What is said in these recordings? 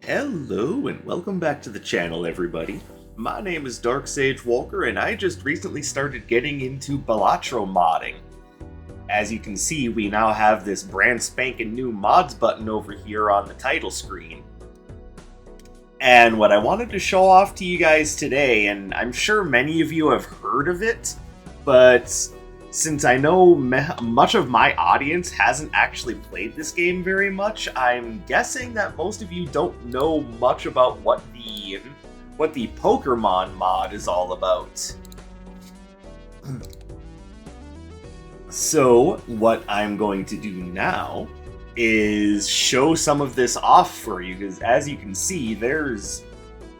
Hello and welcome back to the channel, everybody. My name is Dark Sage Walker and I just recently started getting into Balatro modding. As you can see, we now have this brand spanking new mods button over here on the title screen. And what I wanted to show off to you guys today, and I'm sure many of you have heard of it, but since I know much of my audience hasn't actually played this game very much, I'm guessing that most of you don't know much about what the Pokermon mod is all about. So, what I'm going to do now is show some of this off for you, because as you can see, there's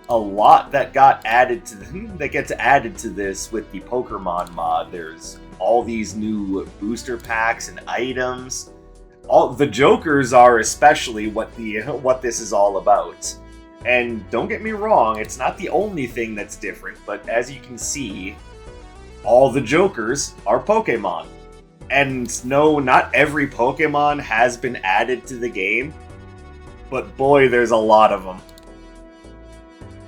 a lot that gets added to this with the Pokermon mod. There's all these new booster packs and items. All the Jokers are especially what this is all about. And don't get me wrong, it's not the only thing that's different, but as you can see, all the Jokers are Pokemon. And no, not every Pokemon has been added to the game, but boy, there's a lot of them.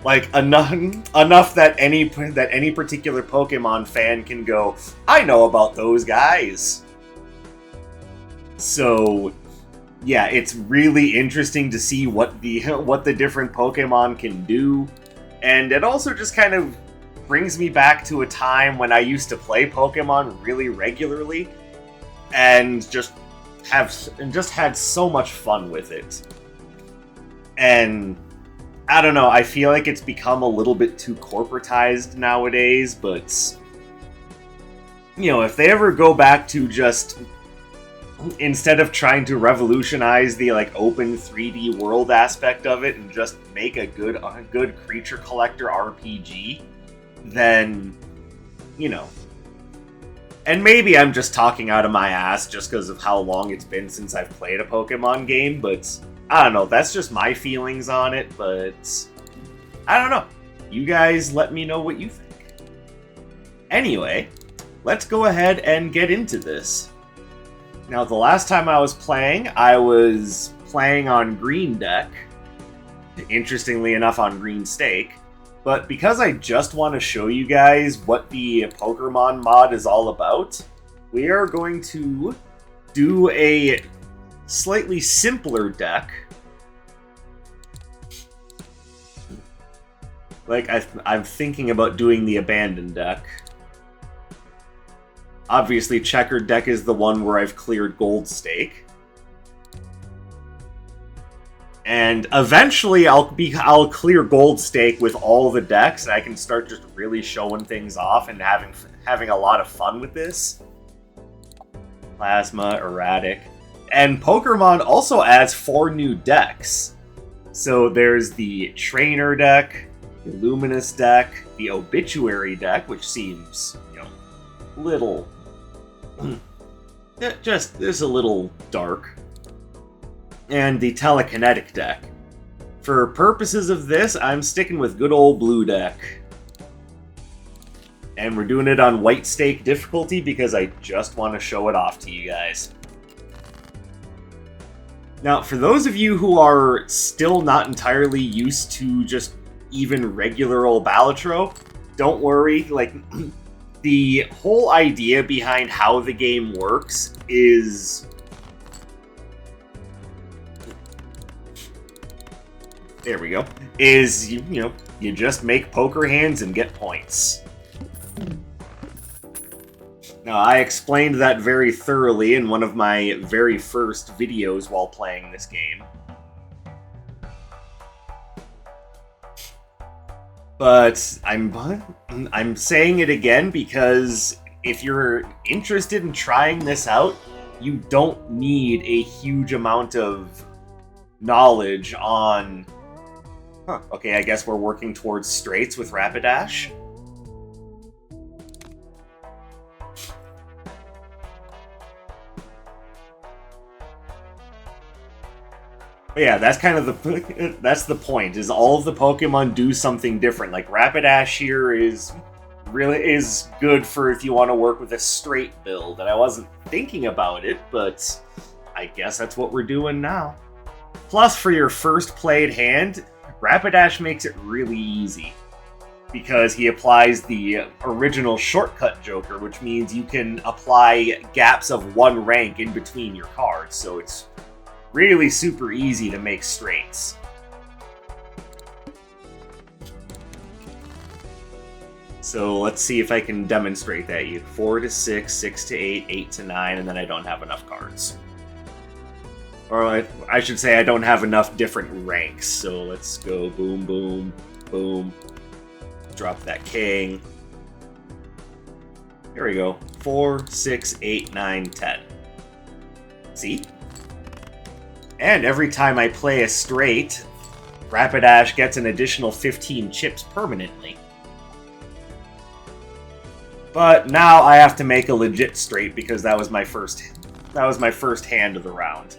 Like, enough that any particular Pokemon fan can go, I know about those guys. So, yeah, it's really interesting to see what the different Pokemon can do. And it also just kind of brings me back to a time when I used to play Pokemon really regularly and just had so much fun with it. And I don't know, I feel like it's become a little bit too corporatized nowadays, but you know, if they ever go back to just, instead of trying to revolutionize the open 3D world aspect of it and just make a good creature collector RPG, then, you know. And maybe I'm just talking out of my ass just because of how long it's been since I've played a Pokemon game, but I don't know, that's just my feelings on it, but I don't know. You guys let me know what you think. Anyway, let's go ahead and get into this. Now, the last time I was playing on green deck, interestingly enough on green stake, but because I just want to show you guys what the Pokermon mod is all about, we are going to do a slightly simpler deck. Like, I'm thinking about doing the abandoned deck. Obviously, checkered deck is the one where I've cleared gold stake. And eventually I'll clear gold stake with all the decks, and I can start just really showing things off and having a lot of fun with this. Plasma, erratic. And Pokermon also adds 4 new decks. So there's the Trainer deck, the Luminous deck, the Obituary deck, which seems, you know, little... just a little dark. And the Telekinetic deck. For purposes of this, I'm sticking with good old blue deck. And we're doing it on white stake difficulty because I just want to show it off to you guys. Now, for those of you who are still not entirely used to just even regular old Balatro, don't worry, like, the whole idea behind how the game works is... There we go. Is, you know, you just make poker hands and get points. Now, I explained that very thoroughly in one of my very first videos while playing this game. But I'm saying it again because if you're interested in trying this out, you don't need a huge amount of knowledge on... Huh, okay, I guess we're working towards straights with Rapidash. But yeah, that's kind of the point, is all of the Pokemon do something different. Like, Rapidash here is good for if you want to work with a straight build, and I wasn't thinking about it, but I guess that's what we're doing now. Plus, for your first played hand, Rapidash makes it really easy. Because he applies the original shortcut Joker, which means you can apply gaps of 1 rank in between your cards, so it's really super easy to make straights. So let's see if I can demonstrate that. You 4 to 6, 6 to 8, 8 to 9, and then I don't have enough cards. Or I should say I don't have enough different ranks. So let's go boom, boom, boom. Drop that king. Here we go. 4, 6, 8, 9, 10. See? And every time I play a straight, Rapidash gets an additional 15 chips permanently. But now I have to make a legit straight because that was my first hand of the round.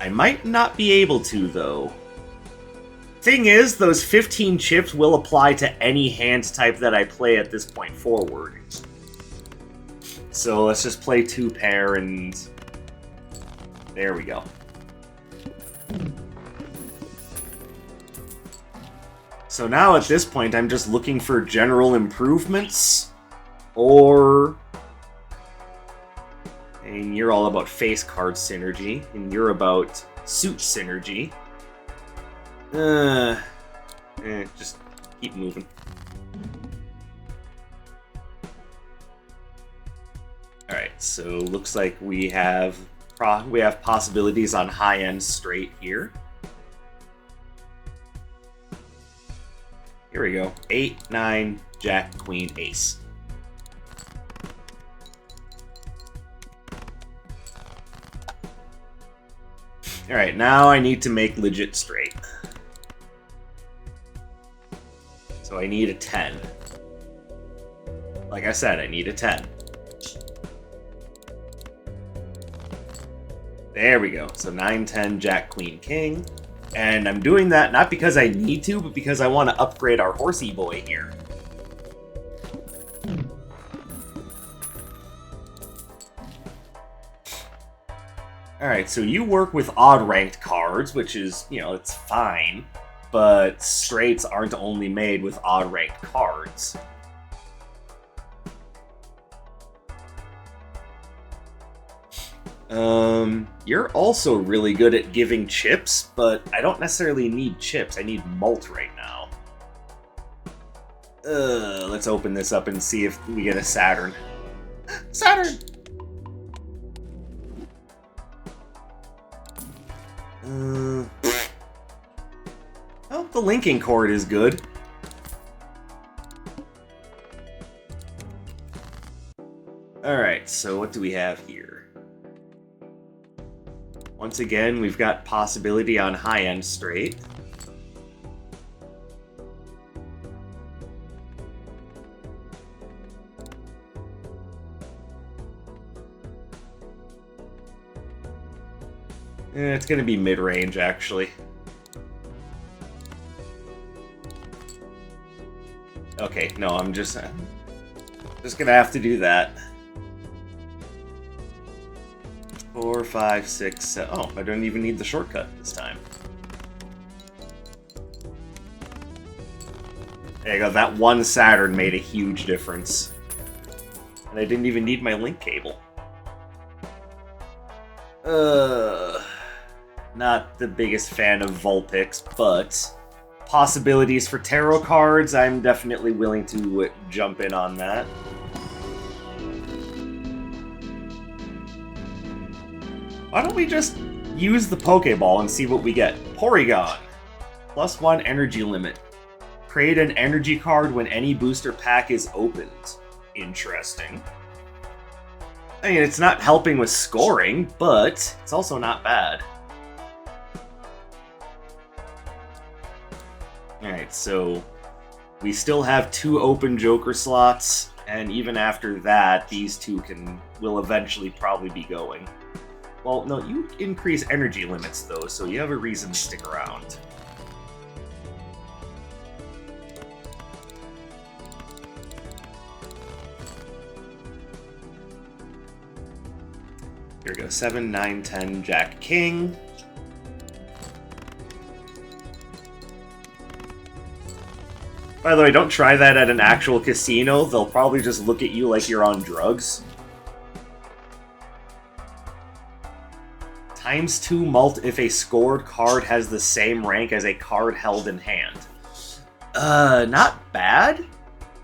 I might not be able to, though. Thing is, those 15 chips will apply to any hand type that I play at this point forward. So let's just play 2 pair and... there we go. So now at this point, I'm just looking for general improvements, or... and you're all about face card synergy, and you're about suit synergy. Just keep moving. Alright, so looks like we have possibilities on high-end straight here. Here we go. 8, 9, Jack, Queen, Ace. Alright, now I need to make legit straight. So I need a 10. Like I said, I need a 10. There we go. So 9, 10, Jack, Queen, King. And I'm doing that not because I need to, but because I want to upgrade our horsey boy here. Alright, so you work with odd-ranked cards, which is, it's fine. But straights aren't only made with odd-ranked cards. You're also really good at giving chips, but I don't necessarily need chips. I need malt right now. Let's open this up and see if we get a Saturn. Saturn! Oh, the linking cord is good. Alright, so what do we have here? Once again, we've got possibility on high-end straight. It's gonna be mid-range, actually. Okay, no, I'm just gonna have to do that. 4, 5, 6, 7. Oh, I don't even need the shortcut this time. There you go, that one Saturn made a huge difference. And I didn't even need my link cable. Not the biggest fan of Vulpix, but possibilities for tarot cards, I'm definitely willing to jump in on that. Why don't we just use the Pokeball and see what we get? Porygon. +1 energy limit. Create an energy card when any booster pack is opened. Interesting. I mean, it's not helping with scoring, but it's also not bad. Alright, so we still have 2 open Joker slots, and even after that, these 2 will eventually probably be going. Well, no, you increase energy limits, though, so you have a reason to stick around. Here we go, 7, 9, 10, Jack, King. By the way, don't try that at an actual casino. They'll probably just look at you like you're on drugs. ×2 mult if a scored card has the same rank as a card held in hand. Not bad.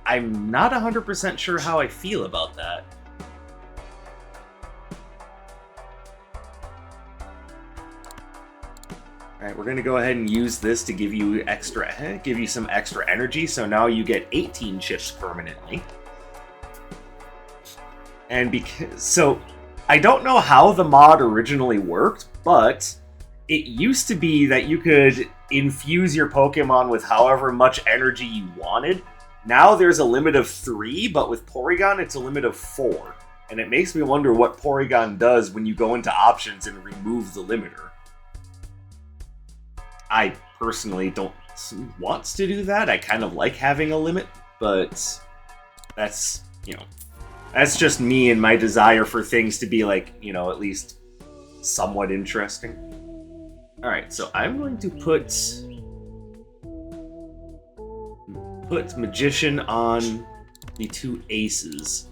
I'm not 100% sure how I feel about that. Alright, we're gonna go ahead and use this to give you some extra energy, so now you get 18 chips permanently. And so I don't know how the mod originally worked, but it used to be that you could infuse your Pokemon with however much energy you wanted. Now there's a limit of 3, but with Porygon it's a limit of 4. And it makes me wonder what Porygon does when you go into options and remove the limiter. I personally don't want to do that. I kind of like having a limit, but that's, that's just me and my desire for things to be like, at least somewhat interesting. Alright, so I'm going to put Magician on the 2 aces.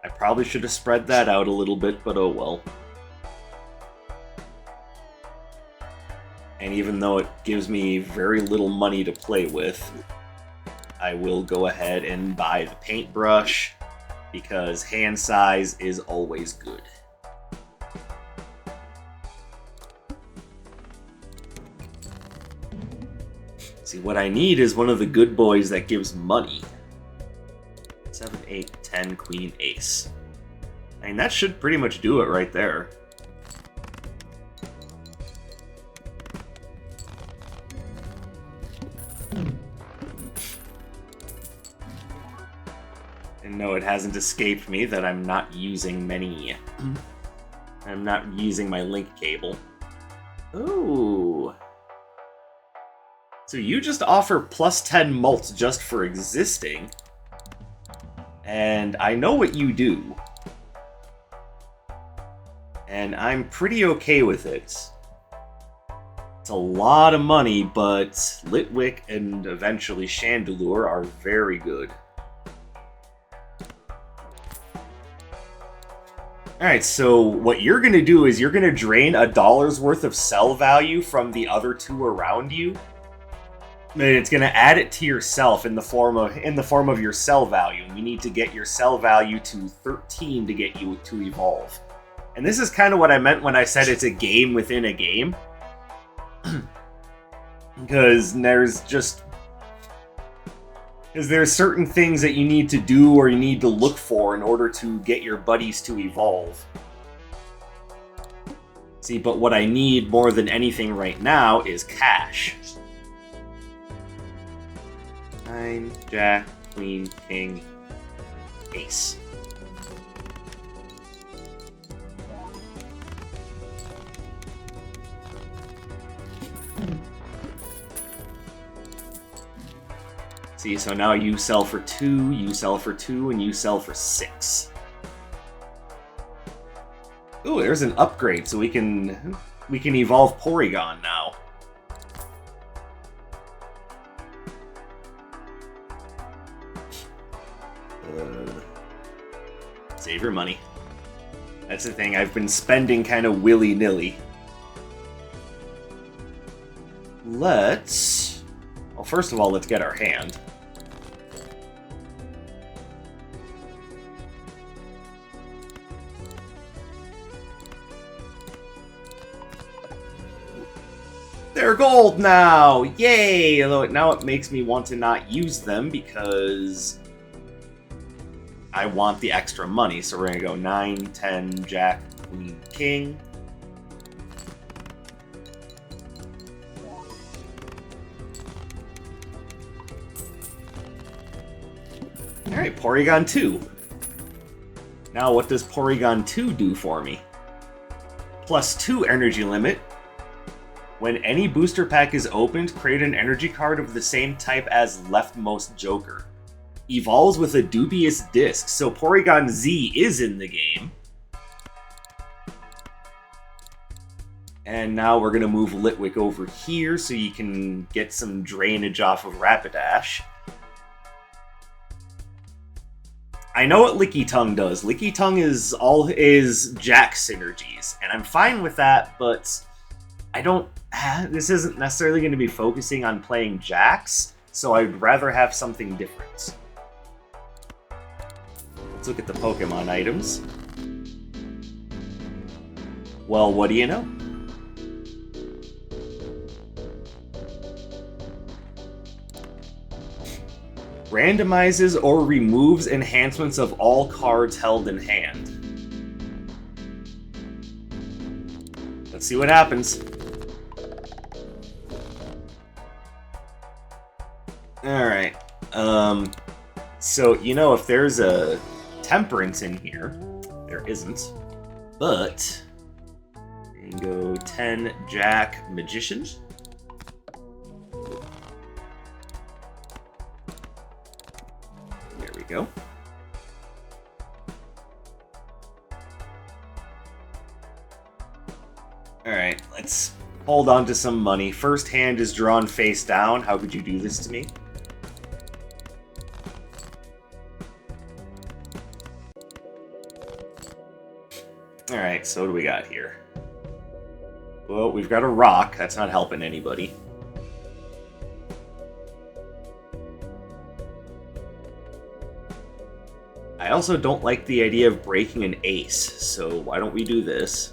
I probably should have spread that out a little bit, but oh well. And even though it gives me very little money to play with, I will go ahead and buy the paintbrush, because hand size is always good. See, what I need is one of the good boys that gives money. 7, 8, 10, Queen, Ace. I mean, that should pretty much do it right there. And no, it hasn't escaped me that I'm not using many. I'm not using my link cable. Ooh. So you just offer +10 mult just for existing. And I know what you do. And I'm pretty okay with it. It's a lot of money, but Litwick and eventually Chandelure are very good. Alright, so what you're going to do is you're going to drain $1's worth of cell value from the other 2 around you. And it's going to add it to yourself in the form of your cell value. And you need to get your cell value to 13 to get you to evolve. And this is kind of what I meant when I said it's a game within a game. Because there's certain things that you need to do or you need to look for in order to get your buddies to evolve. See, but what I need more than anything right now is cash. 9, Jack, Queen, King, Ace. See, so now you sell for 2, you sell for 2, and you sell for 6. Ooh, there's an upgrade, so we can evolve Porygon now. Save your money. That's the thing, I've been spending kind of willy-nilly. Well, first of all, let's get our hand. They're gold now! Yay! Although now it makes me want to not use them because I want the extra money. So we're going to go 9, 10, Jack, Queen, King. Alright, Porygon 2. Now what does Porygon 2 do for me? +2 energy limit. When any booster pack is opened, create an energy card of the same type as leftmost Joker. evolves with a dubious disc, so Porygon Z is in the game. And now we're going to move Litwick over here so you can get some drainage off of Rapidash. I know what Licky Tongue does. Licky Tongue is Jack synergies, and I'm fine with that, but I don't... This isn't necessarily going to be focusing on playing Jacks, so I'd rather have something different. Let's look at the Pokemon items. Well, what do you know? Randomizes or removes enhancements of all cards held in hand. Let's see what happens. Alright. So, you know, if there's a Temperance in here, there isn't. But, we can go 10 Jack Magician. Go. Alright, let's hold on to some money. First hand is drawn face down. How could you do this to me? Alright, so what do we got here? Well, we've got a rock. That's not helping anybody. I also don't like the idea of breaking an ace, so why don't we do this?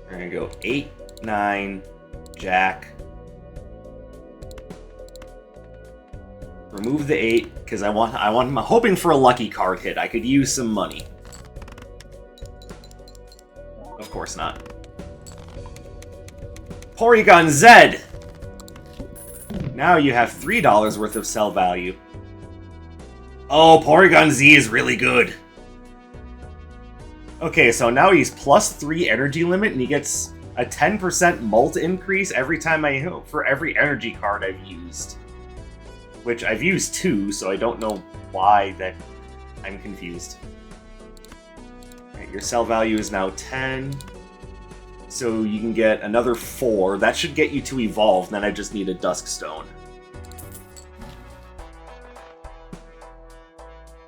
We're gonna go 8, 9, Jack. Remove the 8, because I'm hoping for a lucky card hit. I could use some money. Of course not. Porygon Z! Now you have $3 worth of sell value. Oh, Porygon Z is really good. Okay, so now he's +3 energy limit, and he gets a 10% molt increase every time for every energy card I've used. Which I've used 2, so I don't know why that I'm confused. Alright, your sell value is now 10. So you can get another 4. That should get you to evolve, then I just need a Dusk Stone.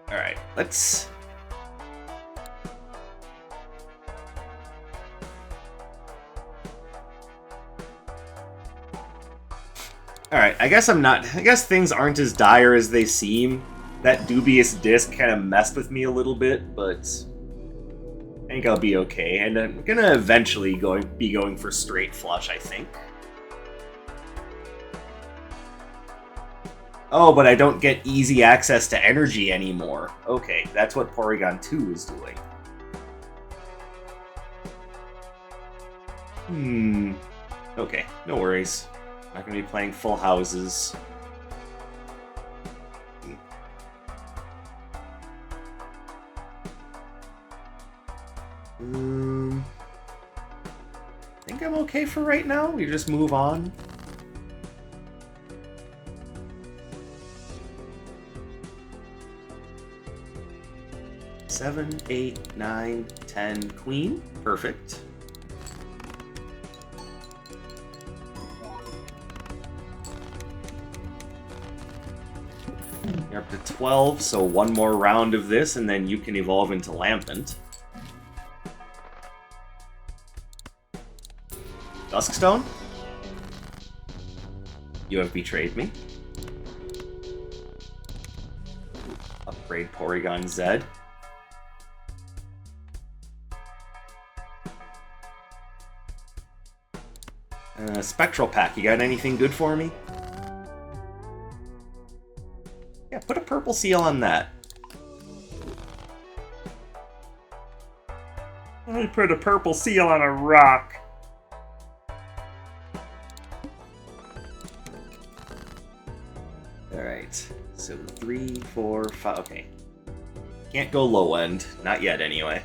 Alright, let's... Alright, I guess things aren't as dire as they seem. That dubious disc kind of messed with me a little bit, but... I think I'll be okay, and I'm gonna eventually be going for straight flush, I think. Oh, but I don't get easy access to energy anymore. Okay, that's what Porygon 2 is doing. Okay, no worries. Not gonna be playing full houses. I think I'm okay for right now. We just move on. Seven, 8, 9, 10, Queen. Perfect. You're up to 12, so one more round of this, and then you can evolve into Lampent. Duskstone? You have betrayed me. Upgrade Porygon Z. Spectral Pack, you got anything good for me? Yeah, put a purple seal on that. I put a purple seal on a rock. Alright, so 3, 4, 5, okay. Can't go low end, not yet anyway.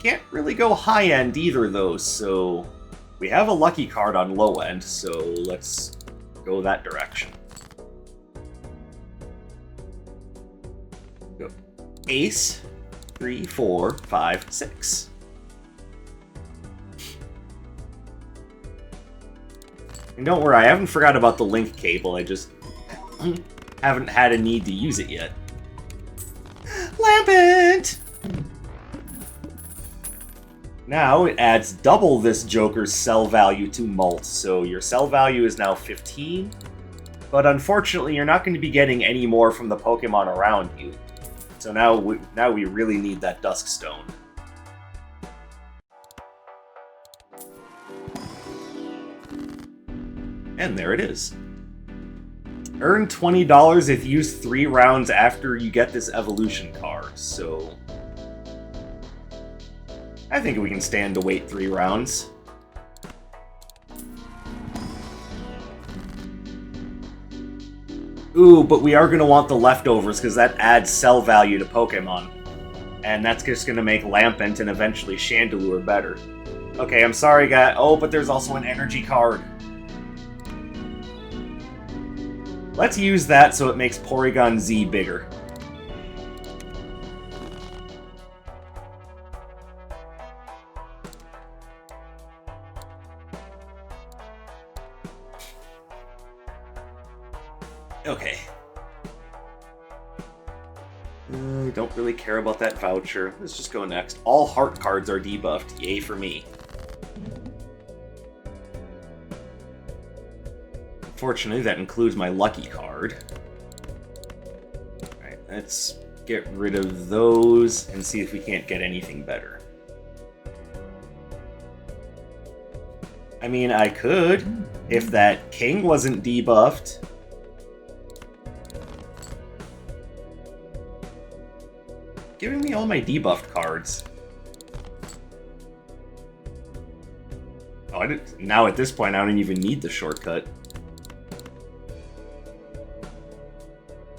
Can't really go high end either though, so We have a lucky card on low end, so let's go that direction. Go. Ace, 3, 4, 5, 6. And don't worry, I haven't forgot about the link cable, I just haven't had a need to use it yet. Lampent! Now it adds double this Joker's sell value to Mult, so your sell value is now 15. But unfortunately, you're not going to be getting any more from the Pokemon around you. So now we really need that Dusk Stone. And there it is. Earn $20 if used 3 rounds after you get this evolution card, so I think we can stand to wait 3 rounds. Ooh, but we are going to want the leftovers because that adds sell value to Pokemon. And that's just going to make Lampent and eventually Chandelure better. Okay, I'm sorry, guy. Oh, but there's also an energy card. Let's use that so it makes Porygon Z bigger. Okay. Don't really care about that voucher. Let's just go next. All heart cards are debuffed. Yay for me. Fortunately, that includes my lucky card. Alright, let's get rid of those and see if we can't get anything better. I mean, I could, if that king wasn't debuffed. Giving me all my debuffed cards. Oh, now at this point, I don't even need the shortcut.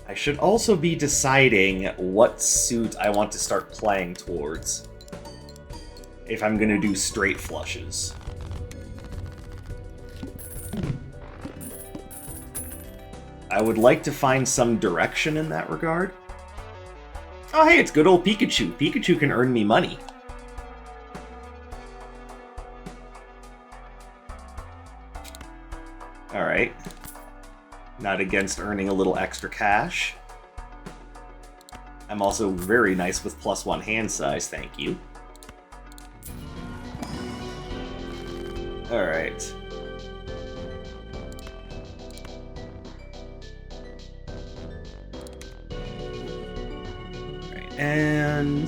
I should also be deciding what suit I want to start playing towards. If I'm gonna do straight flushes. I would like to find some direction in that regard. Oh hey, it's good old Pikachu. Pikachu can earn me money. Alright. Not against earning a little extra cash. I'm also very nice with +1 hand size, thank you. Alright. And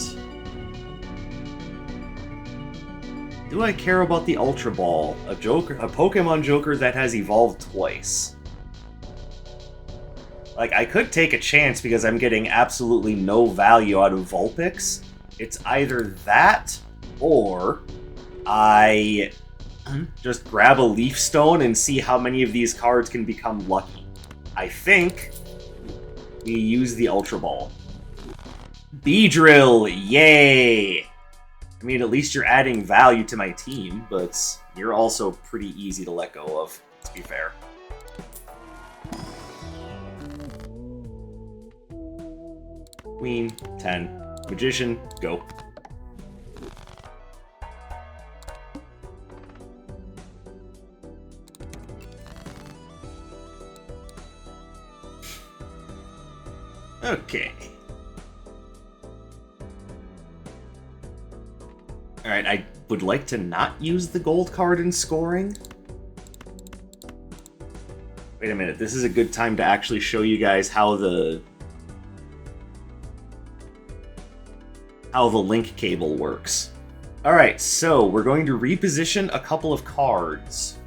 do I care about the Ultra Ball? A Pokemon Joker that has evolved twice. Like, I could take a chance because I'm getting absolutely no value out of Vulpix. It's either that, or I just grab a Leaf Stone and see how many of these cards can become lucky. I think we use the Ultra Ball. Beedrill! Yay! I mean, at least you're adding value to my team, but you're also pretty easy to let go of, to be fair. Queen, 10. Magician, go. Okay. Alright, I would like to not use the gold card in scoring. Wait a minute, this is a good time to actually show you guys how the link cable works. Alright, so we're going to reposition a couple of cards.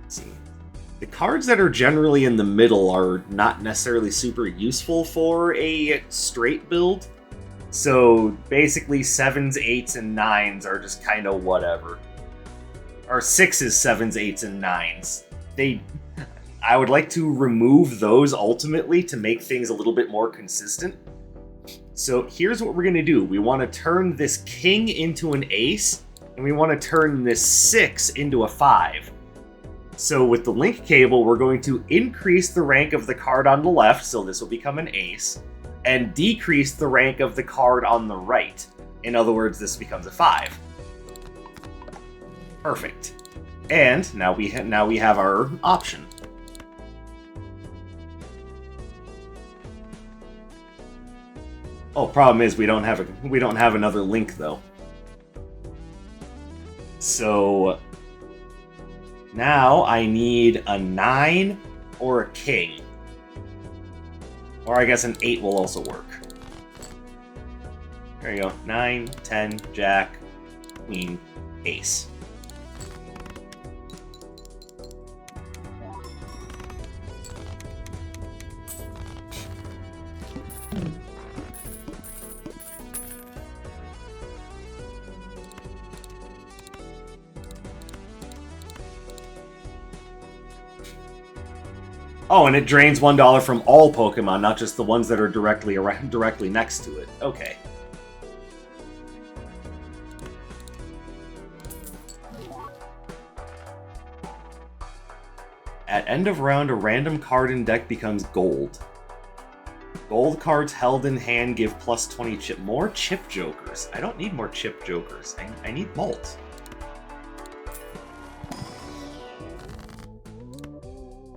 Let's see. The cards that are generally in the middle are not necessarily super useful for a straight build. So basically 7s, 8s, and 9s are just kind of whatever. Or 6s, 7s, 8s, and 9s. I would like to remove those ultimately to make things a little bit more consistent. So here's what we're going to do. We want to turn this king into an ace, and we want to turn this 6 into a 5. So with the link cable, we're going to increase the rank of the card on the left, so this will become an ace, and decrease the rank of the card on the right. In other words, this becomes a 5. Perfect. And now we have our option. Oh, problem is we don't have another link though. So now I need a 9 or a king. Or I guess an 8 will also work. There you go. 9, 10, jack, queen, ace. Oh, and it drains $1 from all Pokemon, not just the ones that are directly next to it. Okay. At end of round, a random card in deck becomes gold. Gold cards held in hand give plus 20 chip. More chip jokers. I don't need more chip jokers. I need malt.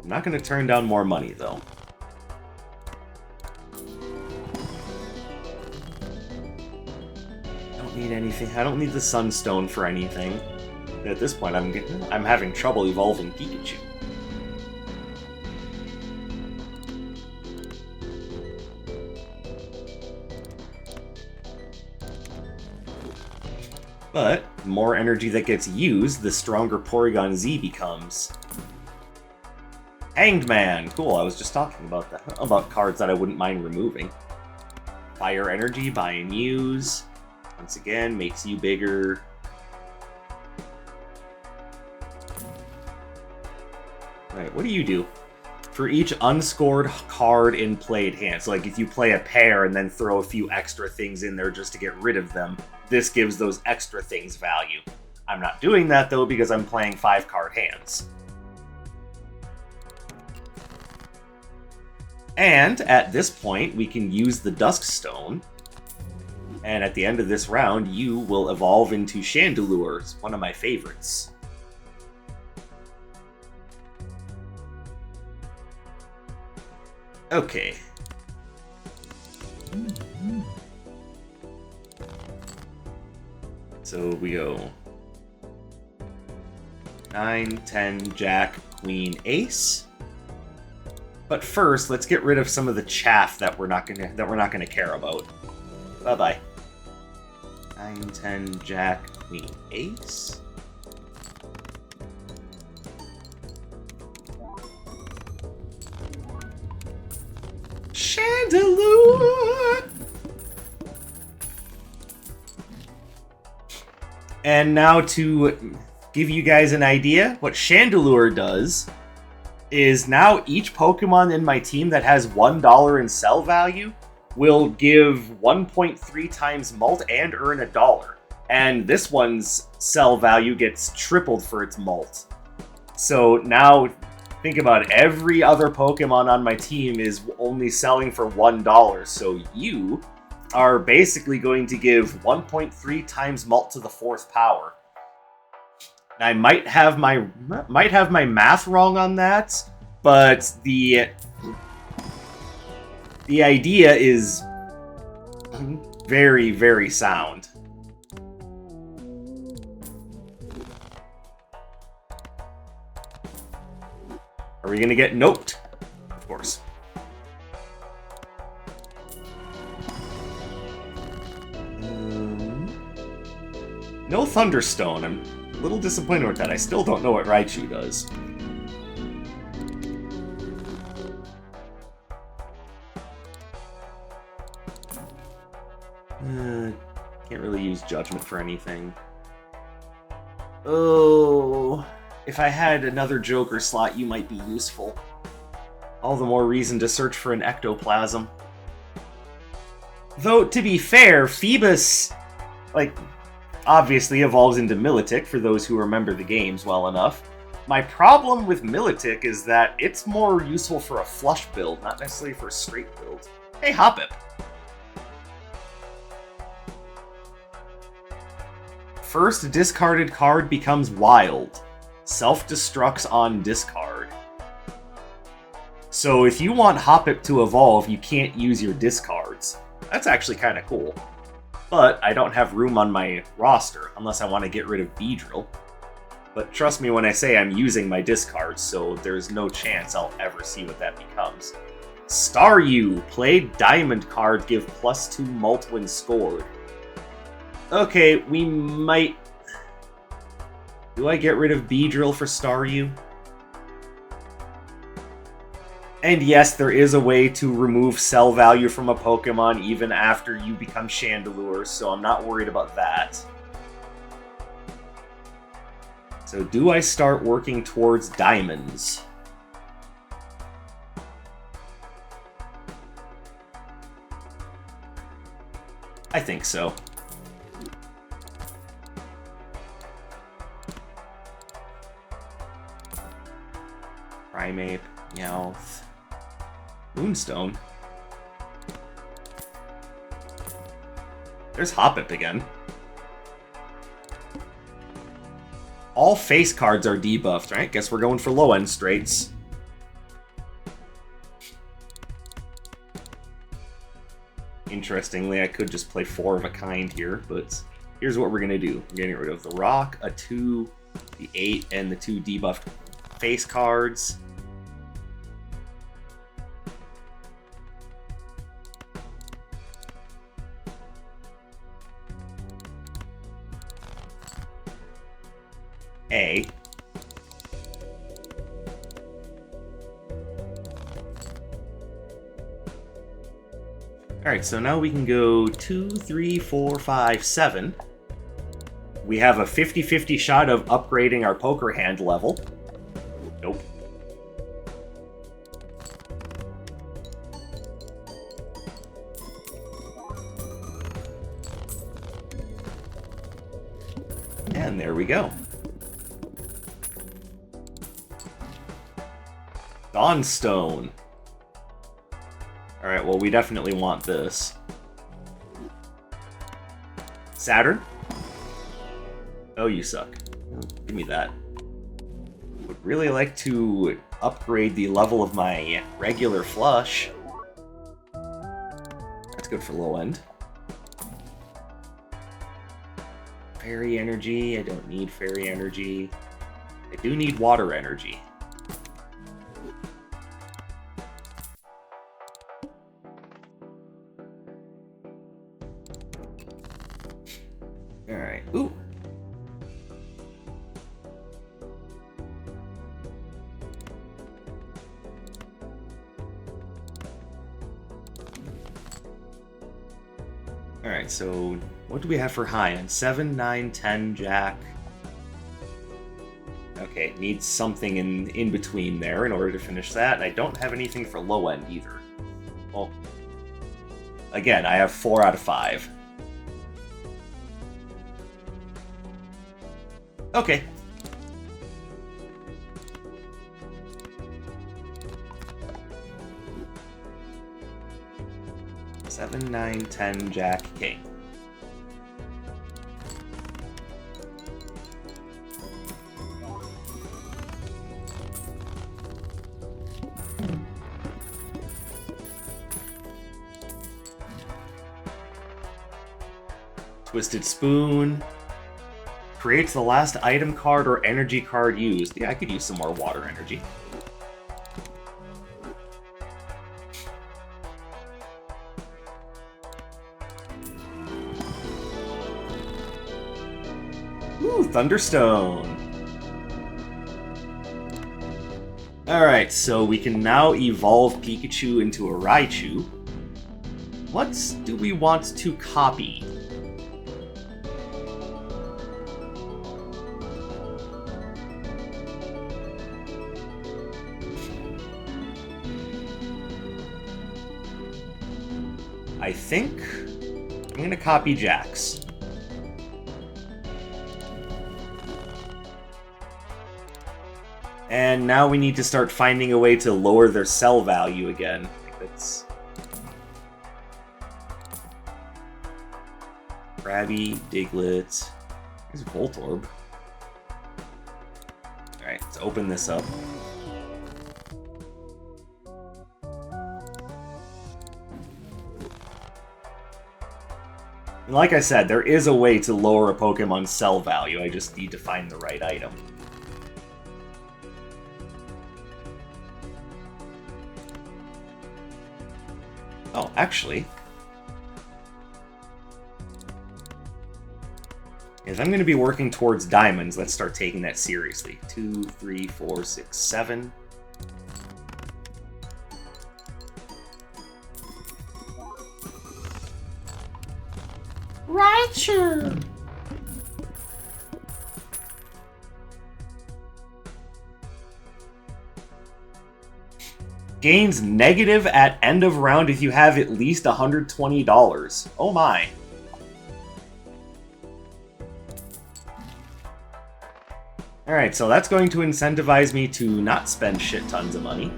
I'm not going to turn down more money, though. I don't need anything. I don't need the Sunstone for anything. At this point, I'm having trouble evolving Pikachu. But the more energy that gets used, the stronger Porygon Z becomes. Hanged Man! Cool, I was just talking about that. About cards that I wouldn't mind removing. Fire Energy, buy and use. Once again, makes you bigger. Alright, what do you do? For each unscored card in played hand, so like if you play a pair and then throw a few extra things in there just to get rid of them, this gives those extra things value. I'm not doing that though because I'm playing 5-card hands. And at this point, we can use the Dusk Stone. And at the end of this round, you will evolve into Chandelure, one of my favorites. Okay. So we go 9, 10, Jack, Queen, Ace. But first, let's get rid of some of the chaff that we're not gonna care about. Bye-bye. 9, 10, Jack, Queen, Ace. Chandelure! And now to give you guys an idea, what Chandelure does is now each Pokemon in my team that has $1 in sell value will give 1.3 times mult and earn $1. And this one's sell value gets tripled for its mult. So now think about it. Every other Pokemon on my team is only selling for $1. So you are basically going to give 1.3 times mult to the 4th power. I might have my math wrong on that, but the idea is very, very sound. Are we gonna get noped? Of course. No Thunderstone. I'm a little disappointed with that. I still don't know what Raichu does. Can't really use Judgment for anything. Oh, if I had another Joker slot, you might be useful. All the more reason to search for an Ectoplasm. Though, to be fair, Phoebus, like, obviously evolves into Milotic, for those who remember the games well enough. My problem with Milotic is that it's more useful for a flush build, not necessarily for a straight build. Hey, Hoppip! First discarded card becomes wild. Self-destructs on discard. So if you want Hoppip to evolve, you can't use your discards. That's actually kind of cool. But I don't have room on my roster, unless I want to get rid of Beedrill. But trust me when I say I'm using my discards, so there's no chance I'll ever see what that becomes. Staryu! Play Diamond card, give +2 mult when scored. Okay, we might... Do I get rid of Beedrill for Staryu? And yes, there is a way to remove sell value from a Pokemon even after you become Chandelure, so I'm not worried about that. So do I start working towards diamonds? I think so. Primeape, Meowth, Moonstone. There's Hoppip again. All face cards are debuffed, right? Guess we're going for low-end straights. Interestingly, I could just play 4 of a kind here, but here's what we're going to do. We're getting rid of the Rock, a 2, the 8, and the 2 debuffed face cards. A. Alright, so now we can go 2, 3, 4, 5, 7. We have a 50-50 shot of upgrading our poker hand level. Nope. And there we go. Dawnstone. Alright, well, we definitely want this. Saturn? Oh, you suck. Give me that. Would really like to upgrade the level of my regular flush. That's good for low end. Fairy energy. I don't need fairy energy. I do need water energy. Alright. Ooh! Alright, so what do we have for high end? 7, 9, 10, Jack. Okay, need something in between there in order to finish that. And I don't have anything for low end either. Well, again, I have 4 out of 5. Okay. Seven, 9, 10, Jack, King. Twisted Spoon. Creates the last item card or energy card used. Yeah, I could use some more water energy. Ooh, Thunderstone. Alright, so we can now evolve Pikachu into a Raichu. What do we want to copy? I think I'm going to copy Jack's. And now we need to start finding a way to lower their sell value again. That's Krabby, Diglett. Here's Voltorb. Alright, let's open this up. And like I said, there is a way to lower a Pokemon's sell value. I just need to find the right item. Oh, actually, if I'm going to be working towards diamonds, let's start taking that seriously. 2, 3, 4, 6, 7. Raichu! Gains negative at end of round if you have at least $120. Oh my. Alright, so that's going to incentivize me to not spend shit tons of money.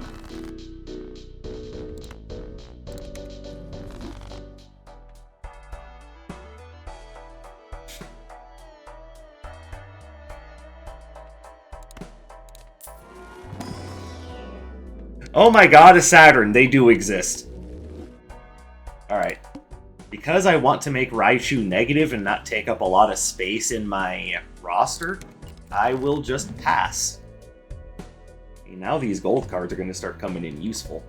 Oh my god, a Saturn, they do exist. Alright. Because I want to make Raichu negative and not take up a lot of space in my roster, I will just pass. Okay, now these gold cards are going to start coming in useful.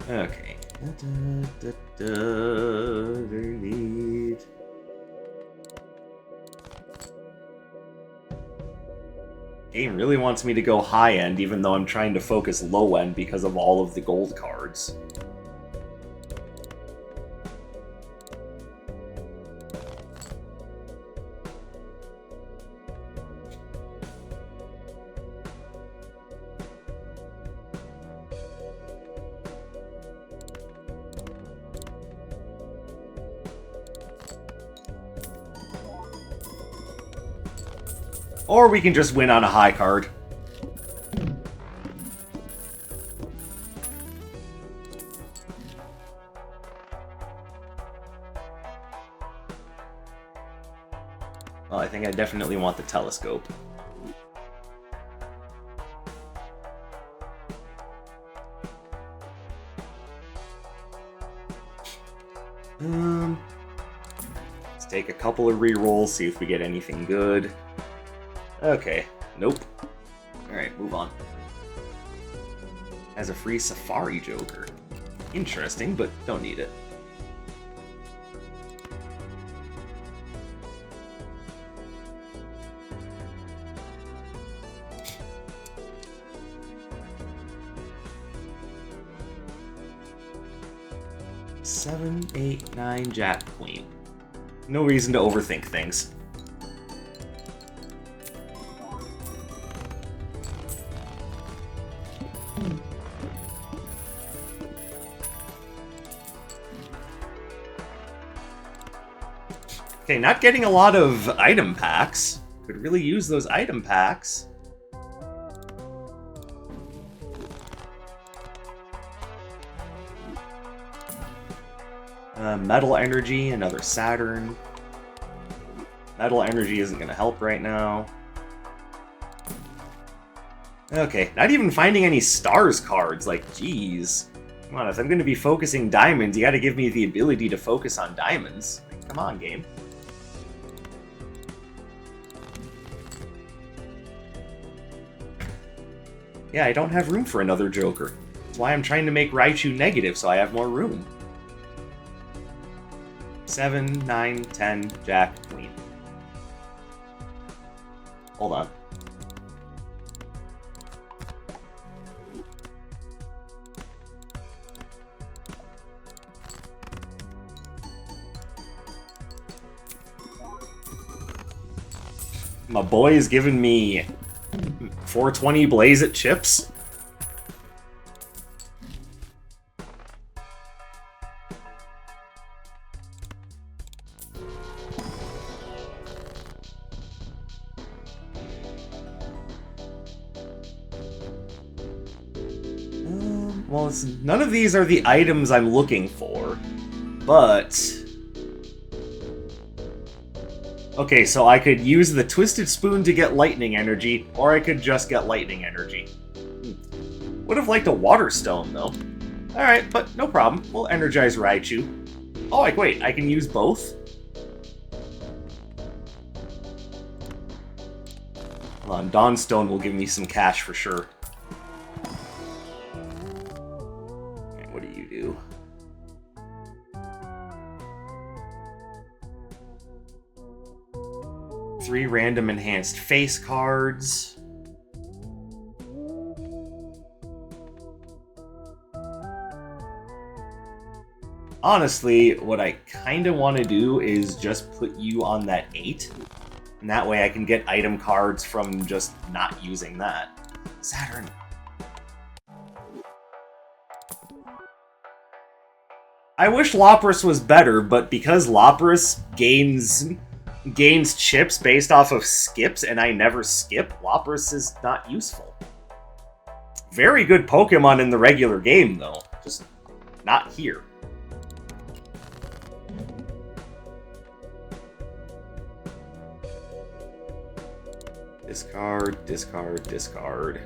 Okay. Game really wants me to go high end, even though I'm trying to focus low end because of all of the gold cards. Or we can just win on a high card. Well, I think I definitely want the telescope. Let's take a couple of rerolls, see if we get anything good. Okay, nope. Alright, move on. As a free Safari Joker. Interesting, but don't need it. Seven, 8, 9, Jack, Queen. No reason to overthink things. Okay, not getting a lot of item packs. Could really use those item packs. Metal Energy, another Saturn. Metal Energy isn't going to help right now. Okay, not even finding any Stars cards, like, geez. Come on, if I'm going to be focusing diamonds, you got to give me the ability to focus on diamonds. Like, come on, game. Yeah, I don't have room for another Joker. That's why I'm trying to make Raichu negative, so I have more room. 7, 9, 10, Jack, Queen. Hold on. My boy is giving me 420 Blaze at chips. Well, none of these are the items I'm looking for, but... Okay, so I could use the Twisted Spoon to get lightning energy, or I could just get lightning energy. Would have liked a Water Stone, though. Alright, but no problem. We'll energize Raichu. Oh, wait, I can use both? Hold on, Dawnstone will give me some cash for sure. Okay, what do you do? Three random enhanced face cards. Honestly, what I kind of want to do is just put you on that 8. And that way I can get item cards from just not using that. Saturn. I wish Lapras was better, but because Lapras gains chips based off of skips, and I never skip, Lapras is not useful. Very good Pokemon in the regular game, though. Just not here. Discard, discard, discard.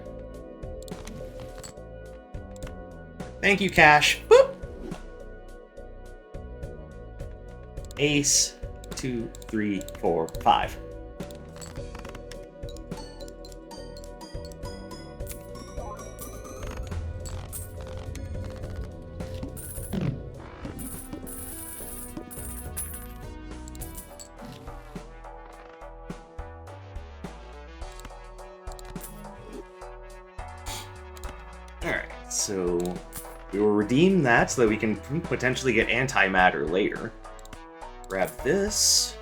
Thank you, Cash. Boop! Ace. 2, 3, 4, 5. Alright, so we will redeem that so that we can potentially get antimatter later. Grab this.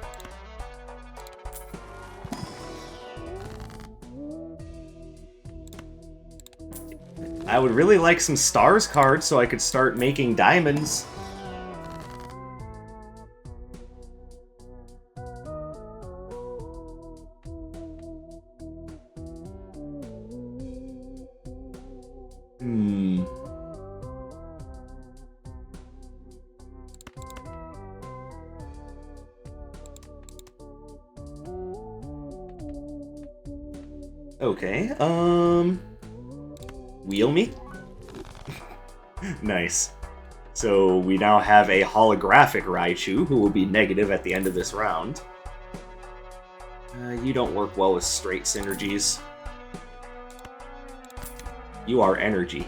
I would really like some stars cards so I could start making diamonds. Okay, wheel me? Nice. So we now have a holographic Raichu, who will be negative at the end of this round. You don't work well with straight synergies. You are energy.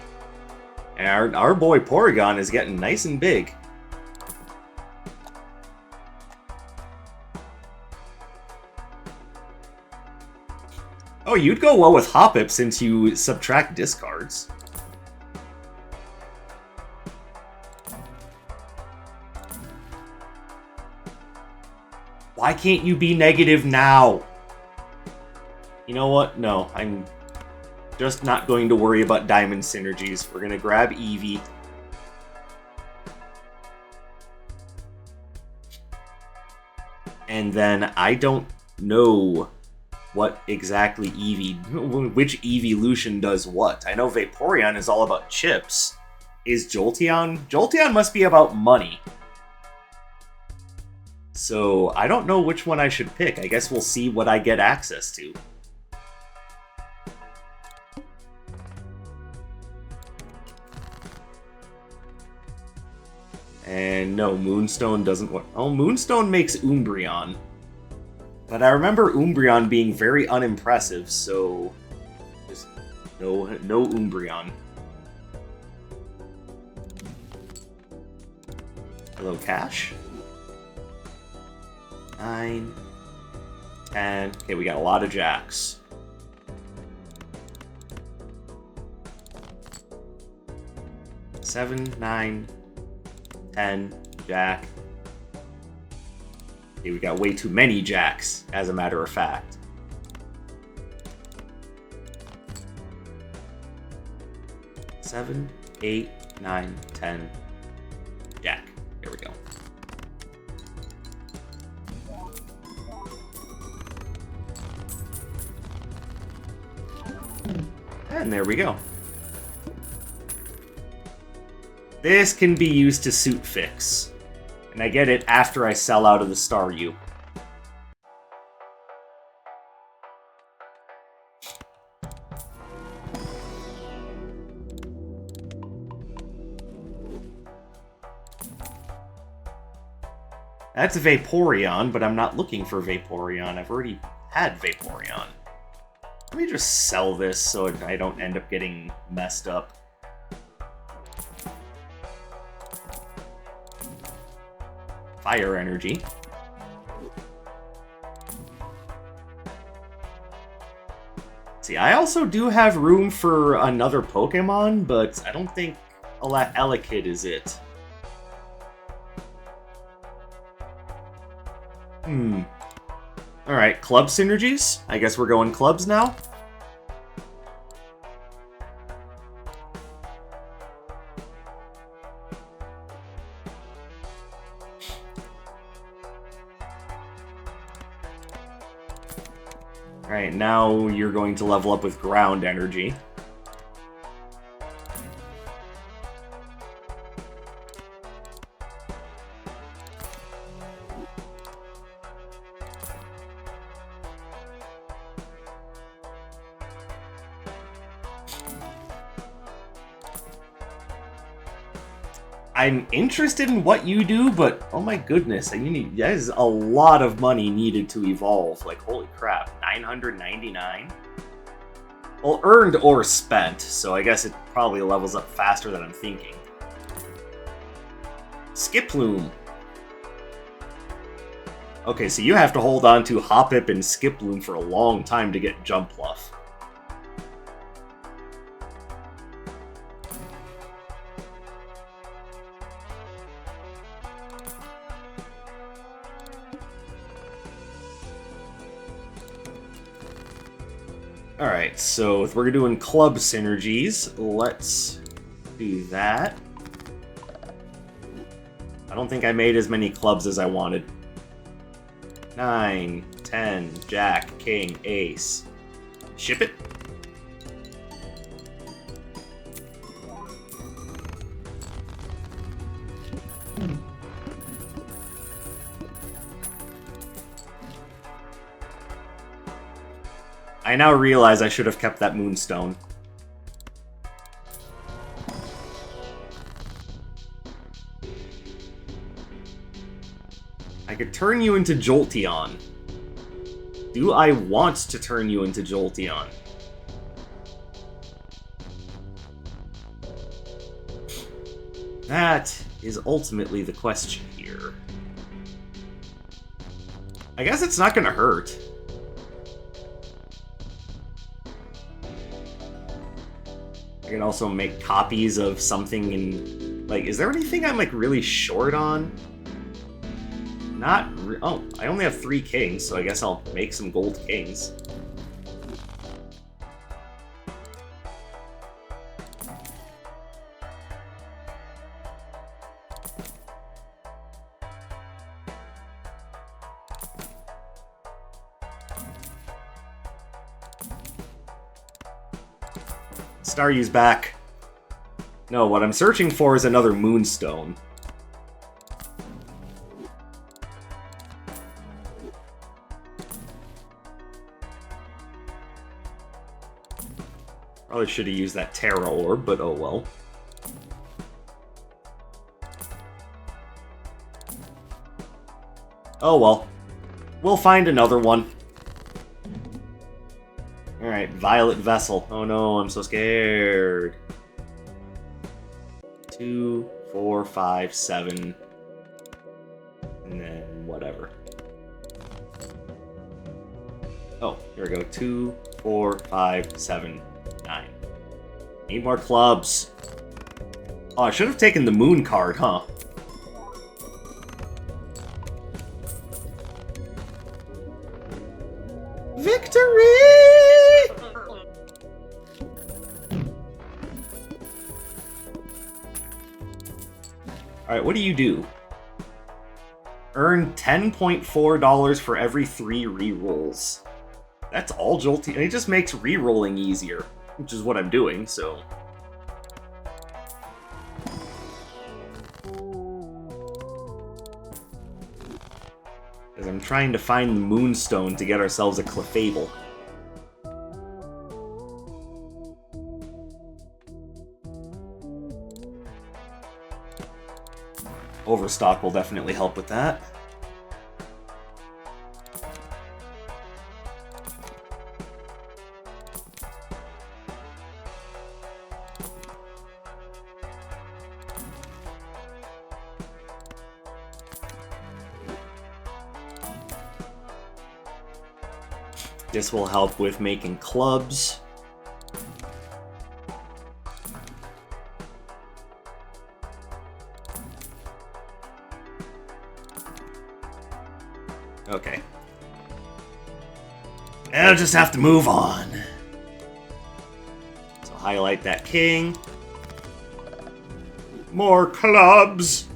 And our boy Porygon is getting nice and big. Oh, you'd go well with Hoppip since you subtract discards. Why can't you be negative now? You know what? No, I'm just not going to worry about diamond synergies. We're going to grab Eevee. And then I don't know what exactly which evolution does what. I know Vaporeon is all about chips. Is Jolteon? Jolteon must be about money. So I don't know which one I should pick. I guess we'll see what I get access to. And no, Moonstone doesn't work. Oh, Moonstone makes Umbreon. But I remember Umbreon being very unimpressive, so just no Umbreon. Hello, Cash. 9, 10. Okay, we got a lot of jacks. Seven, 9, 10, jack. Okay, we got way too many jacks, as a matter of fact. 7, 8, 9, 10. Jack. There we go. And there we go. This can be used to suit fix. And I get it after I sell out of the Star U. That's Vaporeon, but I'm not looking for Vaporeon. I've already had Vaporeon. Let me just sell this so I don't end up getting messed up. Fire Energy. See, I also do have room for another Pokemon, but I don't think Elekid is it. Alright, club synergies? I guess we're going clubs now? Alright, now you're going to level up with ground energy. I'm interested in what you do, but oh my goodness, that is a lot of money needed to evolve. Like, holy crap, 999? Well, earned or spent, so I guess it probably levels up faster than I'm thinking. Skiploom. Okay, so you have to hold on to Hoppip and Skiploom for a long time to get Jumpluff. Alright, so if we're doing club synergies, let's do that. I don't think I made as many clubs as I wanted. 9, 10, Jack, King, Ace. Ship it? I now realize I should have kept that Moonstone. I could turn you into Jolteon. Do I want to turn you into Jolteon? That is ultimately the question here. I guess it's not gonna hurt. I can also make copies of something in... Like, is there anything I'm, like, really short on? Oh, I only have 3 kings, so I guess I'll make some gold kings. Staryu's back. No, what I'm searching for is another Moonstone. Probably should have used that Terra Orb, but oh well. Oh well. We'll find another one. Alright, Violet Vessel. Oh no, I'm so scared. 2, 4, 5, 7. And then whatever. Oh, here we go. 2, 4, 5, 7, 9. Need more clubs. Oh, I should have taken the Moon card, huh? Victory! Alright, what do you do? Earn $10.4 for every 3 rerolls. That's all jolty. It just makes rerolling easier, which is what I'm doing, so... Because I'm trying to find the Moonstone to get ourselves a Clefable. Overstock will definitely help with that. This will help with making clubs. Okay. I'll just have to move on. So highlight that king. More clubs!